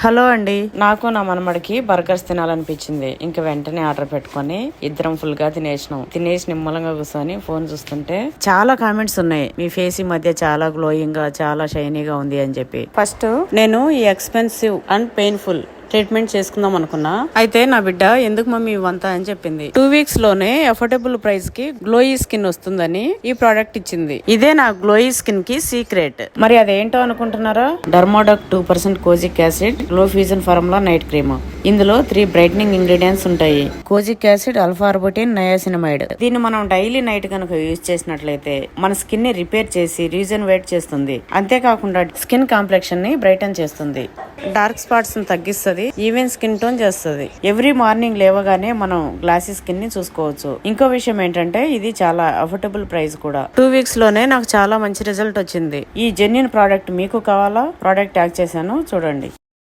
Hello అండి, నాకు నా మనమడికి బర్గర్స్ తినాలనిపించింది. ఇంక వెంటనే ఆర్డర్ పెట్టుకొని ఇద్దరం ఫుల్ గా తినేసి నిమ్మలంగా కూర్చొని ఫోన్ చూస్తుంటే చాలా కామెంట్స్ ఉన్నాయి. మీ ఫేస్ ఈ మధ్య చాలా గ్లోయింగ్ గా, చాలా షైనీగా ఉంది అని చెప్పి. ఫస్ట్ నేను ఈ ఎక్స్పెన్సివ్ అండ్ పెయిన్ఫుల్ ట్రీట్మెంట్ చేసుకుందాం అనుకున్నా. అయితే నా బిడ్డ ఎందుకు మమ్మీ ఇవంతా అని చెప్పింది. 2 weeks లోనే అఫోర్డబుల్ ప్రైస్ కి గ్లోయీ స్కిన్ వస్తుందని ఈ ప్రోడక్ట్ ఇచ్చింది. ఇదే నా గ్లోయీ స్కిన్ కి సీక్రెట్. మరి అదేంటో అనుకుంటున్నారా? డర్మోడాక్ 2% kojic acid glow fusion formula night cream. ఇందులో 3 బ్రైట్నింగ్ ఇంగ్రీడియంట్స్ ఉంటాయి. Kojic acid, alpha arbutin, niacinamide. దీన్ని మనం డైలీ నైట్ కనుక యూజ్ చేసినట్లయితే మన స్కిన్ ని రిపేర్ చేసి రీజనరేట్ చేస్తుంది. అంతేకాకుండా స్కిన్ కాంప్లెక్షన్ ని బ్రైటన్ చేస్తుంది, డార్క్ స్పాట్స్ ని తగ్గిస్తుంది, ఈవెన్ స్కిన్ టోన్ చేస్తుంది. ఎవ్రీ మార్నింగ్ లేవగానే మనం గ్లాసీ స్కిన్ ని చూసుకోవచ్చు. ఇంకో విషయం ఏంటంటే ఇది చాలా అఫోర్డబుల్ ప్రైస్ కూడా. 2 weeks లోనే నాకు చాలా మంచి రిజల్ట్ వచ్చింది. ఈ జెన్యూన్ ప్రోడక్ట్ మీకు కావాలా? ప్రోడక్ట్ ట్యాగ్ చేశాను, చూడండి.